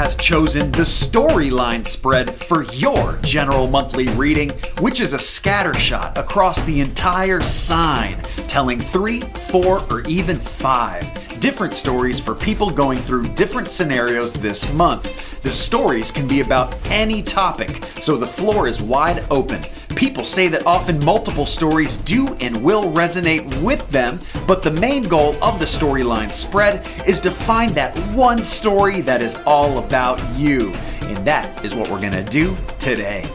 has chosen the storyline spread for your general monthly reading, which is a scattershot across the entire sign, telling 3, 4, or even 5 different stories for people going through different scenarios this month. The stories can be about any topic, so the floor is wide open. People say that often multiple stories do and will resonate with them, but the main goal of the storyline spread is to find that one story that is all about you. And that is what we're going to do today.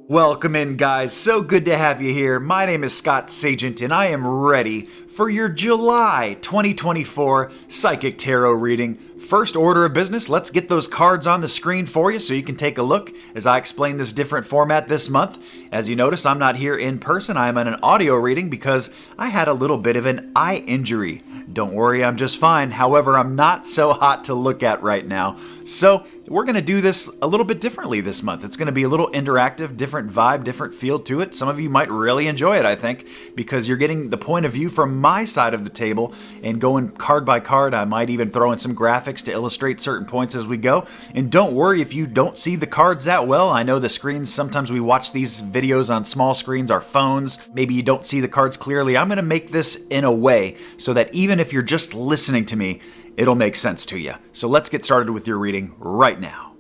Welcome in, guys. So good to have you here. My name is Scott Sagent, and I am ready for your July 2024 Psychic Tarot reading. First order of business, let's get those cards on the screen for you so you can take a look as I explain this different format this month. As you notice, I'm not here in person. I am in an audio reading because I had a little bit of an eye injury. Don't worry, I'm just fine. However, I'm not so hot to look at right now. So we're going to do this a little bit differently this month. It's going to be a little interactive, different vibe, different feel to it. Some of you might really enjoy it, I think, because you're getting the point of view from my side of the table and going card by card. I might even throw in some graphics to illustrate certain points as we go. And don't worry if you don't see the cards that well. I know the screens, sometimes we watch these videos on small screens, our phones. Maybe you don't see the cards clearly. I'm going to make this in a way so that even if you're just listening to me, it'll make sense to you. So let's get started with your reading right now.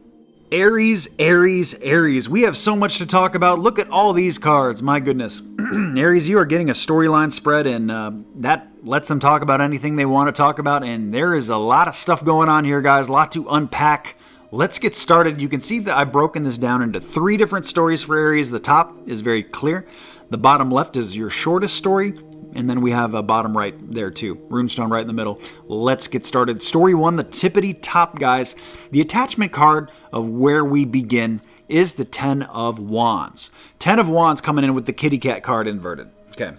Aries, Aries, Aries. We have so much to talk about. Look at all these cards. My goodness. Aries, you are getting a storyline spread, and that lets them talk about anything they want to talk about. And there is a lot of stuff going on here, guys. A lot to unpack. Let's get started. You can see that I've broken this down into 3 different stories for Aries. The top is very clear. The bottom left is your shortest story. And then we have a bottom right there too. Runestone right in the middle. Let's get started. Story 1, the tippity top, guys. The attachment card of where we begin is the 10 of Wands. 10 of Wands coming in with the kitty cat card inverted. Okay.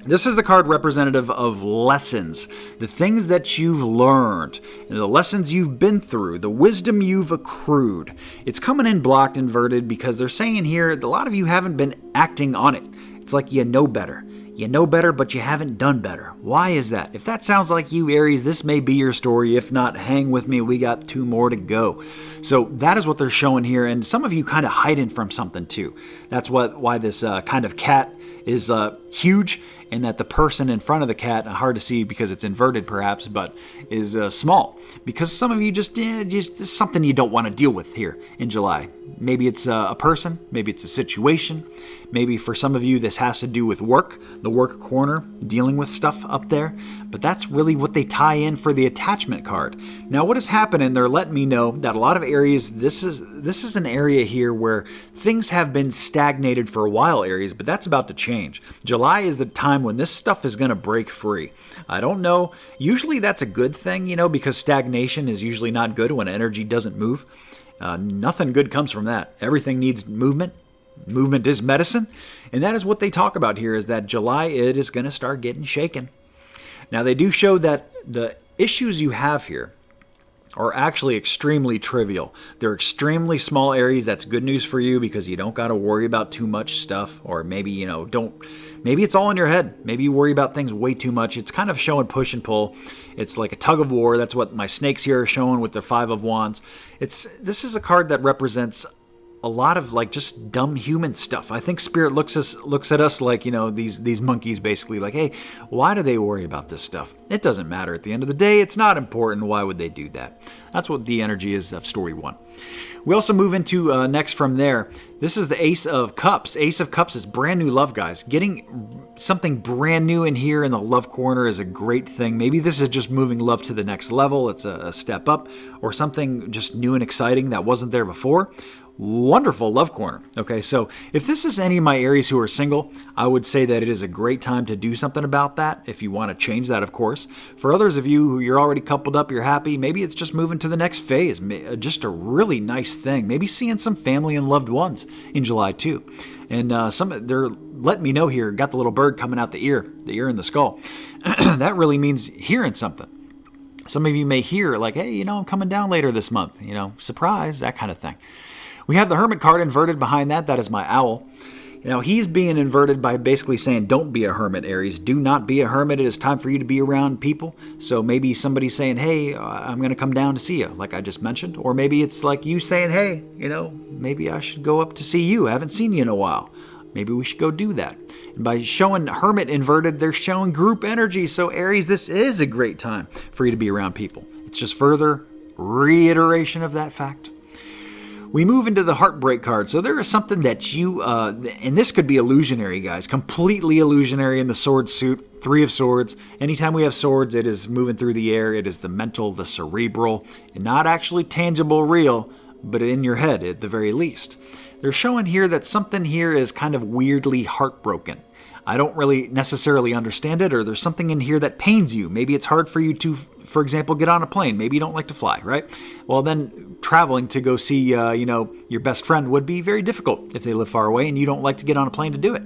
This is the card representative of lessons, the things that you've learned, the lessons you've been through, the wisdom you've accrued. It's coming in blocked inverted because they're saying here that a lot of you haven't been acting on it. It's like you know better. You know better, but you haven't done better. Why is that? If that sounds like you, Aries, this may be your story. If not, hang with me. We got 2 more to go. So that is what they're showing here. And some of you kind of hiding from something too. That's why this kind of cat is huge, and that the person in front of the cat, hard to see because it's inverted perhaps, but is small. Because some of you just something you don't want to deal with here in July. Maybe it's a person, maybe it's a situation. Maybe for some of you this has to do with work, the work corner, dealing with stuff up there. But that's really what they tie in for the attachment card. Now what is happening, they're letting me know that a lot of areas, this is an area here where things have been stagnated for a while, Aries, but that's about to change. July is the time when this stuff is going to break free. I don't know. Usually that's a good thing, because stagnation is usually not good when energy doesn't move. Nothing good comes from that. Everything needs movement. Movement is medicine. And that is what they talk about here, is that July, it is going to start getting shaken. Now, they do show that the issues you have here are actually extremely trivial. They're extremely small areas. That's good news for you because you don't got to worry about too much stuff, or maybe, maybe it's all in your head. Maybe you worry about things way too much. It's kind of showing push and pull. It's like a tug of war. That's what my snakes here are showing with the 5 of Wands. This is a card that represents a lot of like just dumb human stuff. I think Spirit looks at us like, these monkeys basically like, hey, why do they worry about this stuff? It doesn't matter at the end of the day. It's not important. Why would they do that? That's what the energy is of story 1. We also move into next from there. This is the Ace of Cups. Ace of Cups is brand new love, guys. Getting something brand new in here in the love corner is a great thing. Maybe this is just moving love to the next level. It's a step up, or something just new and exciting that wasn't there before. Wonderful love corner. Okay, so if this is any of my Aries who are single, I would say that it is a great time to do something about that, if you want to change that, of course. For others of you who you're already coupled up, you're happy, maybe it's just moving to the next phase, just a really nice thing. Maybe seeing some family and loved ones in July too. And they're letting me know here, got the little bird coming out the ear and the skull. That really means hearing something. Some of you may hear like, hey, I'm coming down later this month, surprise, that kind of thing. We have the Hermit card inverted behind that. That is my owl. Now, he's being inverted by basically saying, don't be a hermit, Aries. Do not be a hermit. It is time for you to be around people. So maybe somebody's saying, hey, I'm going to come down to see you, like I just mentioned. Or maybe it's like you saying, hey, maybe I should go up to see you. I haven't seen you in a while. Maybe we should go do that. And by showing hermit inverted, they're showing group energy. So Aries, this is a great time for you to be around people. It's just further reiteration of that fact. We move into the heartbreak card. So there is something that you, and this could be illusionary, guys, completely illusionary in the sword suit, 3 of Swords. Anytime we have swords, it is moving through the air. It is the mental, the cerebral, and not actually tangible, real, but in your head at the very least. They're showing here that something here is kind of weirdly heartbroken. I don't really necessarily understand it, or there's something in here that pains you. Maybe it's hard for you to, for example, get on a plane. Maybe you don't like to fly, right? Well, then traveling to go see, your best friend would be very difficult if they live far away and you don't like to get on a plane to do it.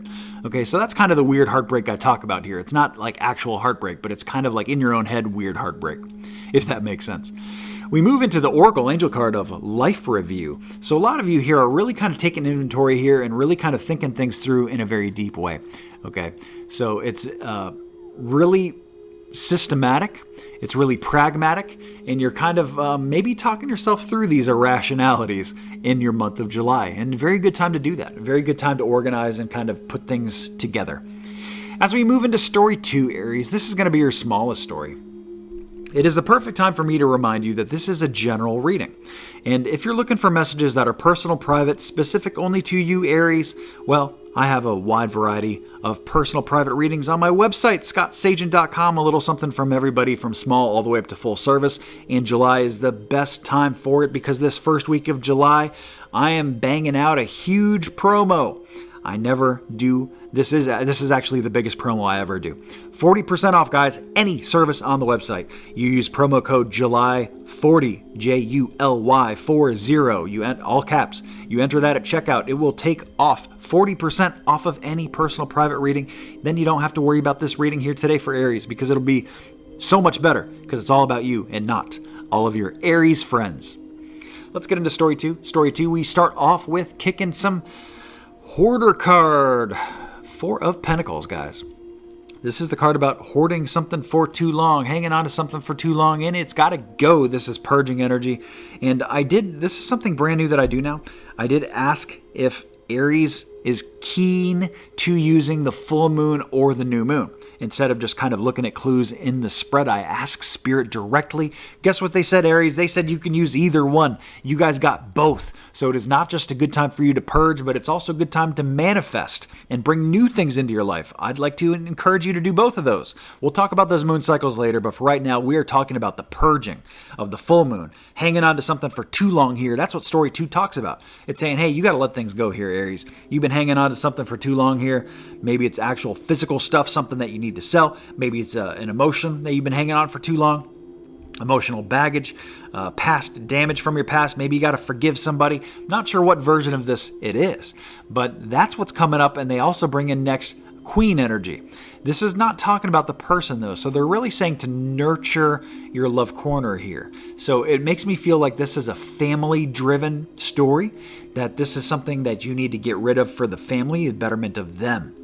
Okay, so that's kind of the weird heartbreak I talk about here. It's not like actual heartbreak, but it's kind of like in your own head weird heartbreak, if that makes sense. We move into the Oracle Angel card of Life Review. So a lot of you here are really kind of taking inventory here and really kind of thinking things through in a very deep way. Okay, so it's really systematic, it's really pragmatic, and you're kind of maybe talking yourself through these irrationalities in your month of July. And a very good time to do that. A very good time to organize and kind of put things together. As we move into story 2, Aries, this is going to be your smallest story. It is the perfect time for me to remind you that this is a general reading. And if you're looking for messages that are personal, private, specific only to you, Aries, well, I have a wide variety of personal private readings on my website, scottsagent.com. A little something from everybody from small all the way up to full service. And July is the best time for it because this first week of July, I am banging out a huge promo. I never do. This is actually the biggest promo I ever do. 40% off, guys, any service on the website. You use promo code JULY40, JULY 40, all caps. You enter that at checkout. It will take off 40% off of any personal private reading. Then you don't have to worry about this reading here today for Aries because it'll be so much better because it's all about you and not all of your Aries friends. Let's get into story 2. Story 2, we start off with kicking some Hoarder card. 4 of Pentacles, guys. This is the card about hoarding something for too long, hanging on to something for too long, and it's got to go. This is purging energy. And this is something brand new that I do now. I did ask if Aries is keen to using the full moon or the new moon. Instead of just kind of looking at clues in the spread, I asked Spirit directly. Guess what they said, Aries? They said you can use either one. You guys got both. So it is not just a good time for you to purge, but it's also a good time to manifest and bring new things into your life. I'd like to encourage you to do both of those. We'll talk about those moon cycles later, but for right now, we are talking about the purging of the full moon. Hanging on to something for too long here. That's what story 2 talks about. It's saying, hey, you got to let things go here, Aries. You've been hanging on to something for too long here. Maybe it's actual physical stuff, something that you need to sell. Maybe it's an emotion that you've been hanging on for too long. Emotional baggage, past damage from your past. Maybe you got to forgive somebody. Not sure what version of this it is, but that's what's coming up. And they also bring in next Queen energy. This is not talking about the person though. So they're really saying to nurture your love corner here. So it makes me feel like this is a family driven story, that this is something that you need to get rid of for the family, the betterment of them,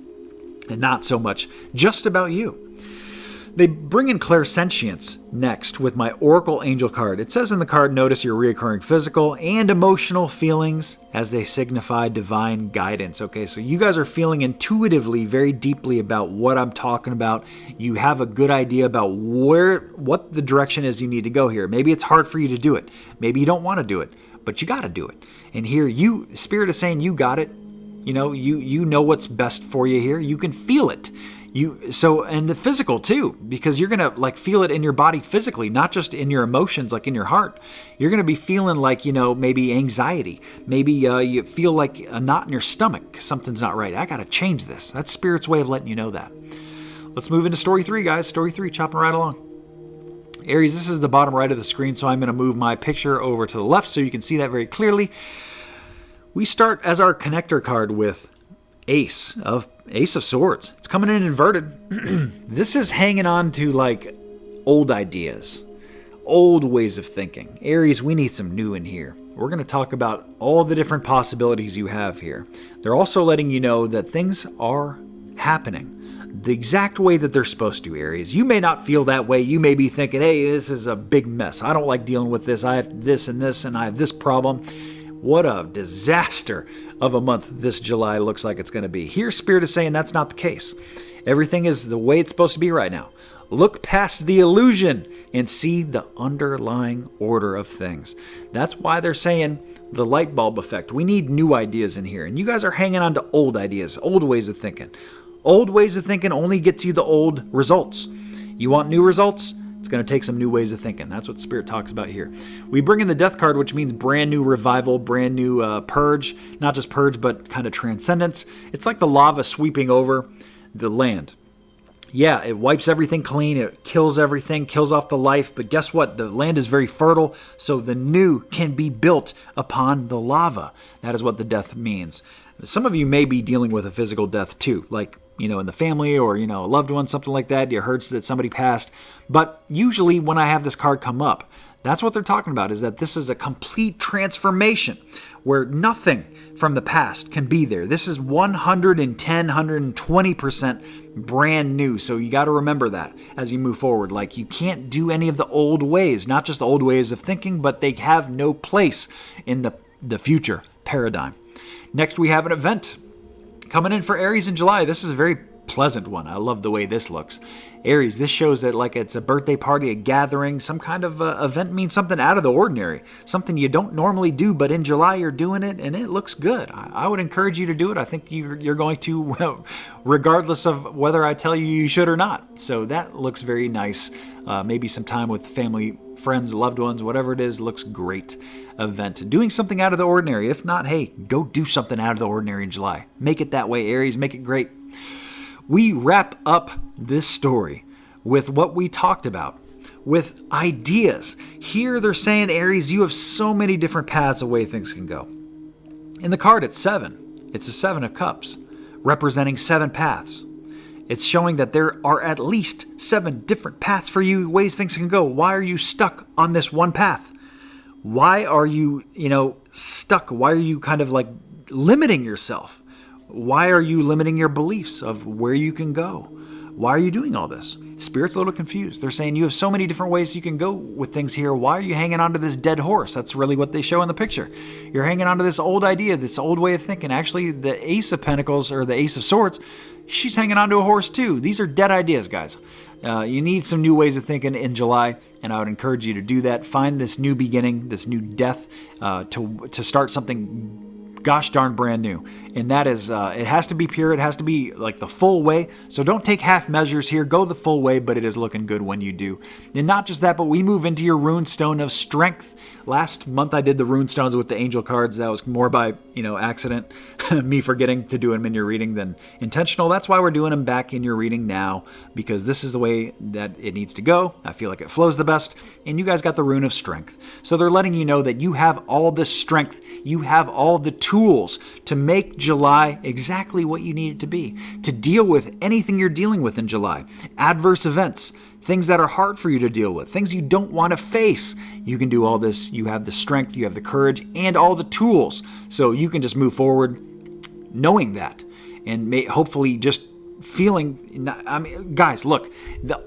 and not so much just about you. They bring in clairsentience next with my Oracle Angel card. It says in the card, notice your reoccurring physical and emotional feelings as they signify divine guidance. Okay, so you guys are feeling intuitively very deeply about what I'm talking about. You have a good idea about what the direction is you need to go here. Maybe it's hard for you to do it. Maybe you don't want to do it, but you got to do it. And here, Spirit is saying you got it. You know what's best for you here. You can feel it. And the physical too, because you're going to feel it in your body physically, not just in your emotions, like in your heart. You're going to be feeling like, maybe anxiety. Maybe you feel like a knot in your stomach. Something's not right. I got to change this. That's Spirit's way of letting you know that. Let's move into story 3, guys. Story 3, chopping right along. Aries, this is the bottom right of the screen, so I'm going to move my picture over to the left so you can see that very clearly. We start as our connector card with Ace of Swords. It's coming in inverted. This is hanging on to old ideas, old ways of thinking. Aries, we need some new in here. we're going to talk about all the different possibilities you have here. They're also letting you know that things are happening the exact way that they're supposed to, Aries. You may not feel that way. You may be thinking, hey, this is a big mess. I don't like dealing with this. I have this, and I have this problem. What a disaster of a month this July looks like it's going to be. Here, Spirit is saying that's not the case. Everything is the way it's supposed to be right now. Look past the illusion and see the underlying order of things. That's why they're saying the light bulb effect. We need new ideas in here. And you guys are hanging on to old ideas, old ways of thinking. Old ways of thinking only gets you the old results. You want new results? It's going to take some new ways of thinking. That's what Spirit talks about here. We bring in the Death card, which means brand new revival, brand new purge. Not just purge, but kind of transcendence. It's like the lava sweeping over the land. Yeah, it wipes everything clean. It kills everything, kills off the life. But guess what? The land is very fertile, so the new can be built upon the lava. That is what the death means. Some of you may be dealing with a physical death too, like, in the family or, a loved one, something like that. You heard that somebody passed. But usually when I have this card come up, that's what they're talking about, is that this is a complete transformation where nothing from the past can be there. This is 110, 120% brand new. So you got to remember that as you move forward. Like, you can't do any of the old ways, not just the old ways of thinking, but they have no place in the future paradigm. Next, we have an event coming in for Aries in July. This is a very pleasant one. I love the way this looks. Aries, this shows that like it's a birthday party, a gathering, some kind of event means something out of the ordinary, something you don't normally do, but in July you're doing it and it looks good. I would encourage you to do it. I think you're going to, regardless of whether I tell you should or not. So that looks very nice. Maybe some time with family, friends, loved ones, whatever it is, looks great. Event. Doing something out of the ordinary. If not, hey, go do something out of the ordinary in July. Make it that way, Aries. Make it great. We wrap up this story with what we talked about, with ideas. Here they're saying, Aries, you have so many different paths of way things can go. In the card, it's 7. It's a 7 of Cups, representing 7 paths. It's showing that there are at least 7 different paths for you, ways things can go. Why are you stuck on this one path? Why are you, stuck? Why are you kind of like limiting yourself? Why are you limiting your beliefs of where you can go? Why are you doing all this? Spirit's a little confused. They're saying you have so many different ways you can go with things here. Why are you hanging on to this dead horse? That's really what they show in the picture. You're hanging on to this old idea, this old way of thinking. Actually, the Ace of Pentacles or the Ace of Swords, she's hanging on to a horse too. These are dead ideas, guys. You need some new ways of thinking in July, and I would encourage you to do that. Find this new beginning, this new death, to start something gosh darn brand new. And that is, it has to be pure. It has to be like the full way. So don't take half measures here. Go the full way, but it is looking good when you do. And not just that, but we move into your rune stone of strength. Last month I did the rune stones with the angel cards. That was more by, accident, me forgetting to do them in your reading than intentional. That's why we're doing them back in your reading now, because this is the way that it needs to go. I feel like it flows the best. And you guys got the rune of strength. So they're letting you know that you have all this strength. You have all the tools to make July exactly what you need it to be, to deal with anything you're dealing with in July. Adverse events, things that are hard for you to deal with, things you don't want to face. You can do all this. You have the strength, you have the courage, and all the tools. So you can just move forward knowing that, and hopefully just feeling, guys, look,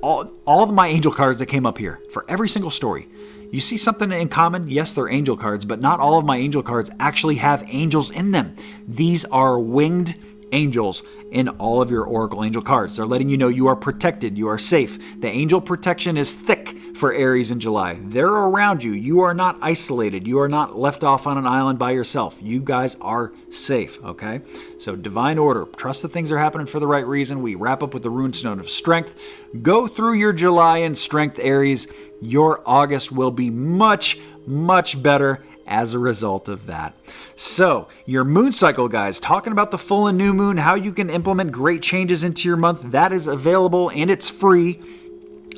all of my angel cards that came up here for every single story, you see something in common? Yes, they're angel cards, but not all of my angel cards actually have angels in them. These are winged angels in all of your Oracle angel cards. They're letting you know you are protected, you are safe. The angel protection is thick for Aries in July. They're around you. You are not isolated. You are not left off on an island by yourself. You guys are safe, okay? So divine order. Trust that things are happening for the right reason. We wrap up with the runestone of strength. Go through your July in strength, Aries. Your August will be much, much better as a result of that. So, your moon cycle, guys, talking about the full and new moon, how you can implement great changes into your month, that is available and it's free.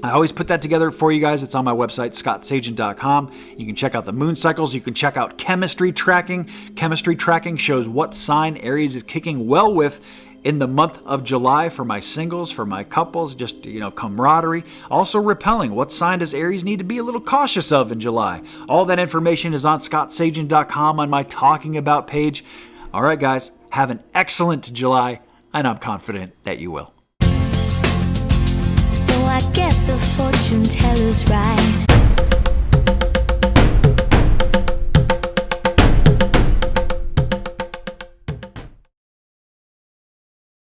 I always put that together for you guys. It's on my website, scottsagent.com. You can check out the moon cycles. You can check out chemistry tracking. Chemistry tracking shows what sign Aries is kicking well with in the month of July for my singles, for my couples, just, camaraderie. Also repelling. What sign does Aries need to be a little cautious of in July? All that information is on scottsagent.com on my Talking About page. All right, guys, have an excellent July, and I'm confident that you will. So I guess the fortune teller's right.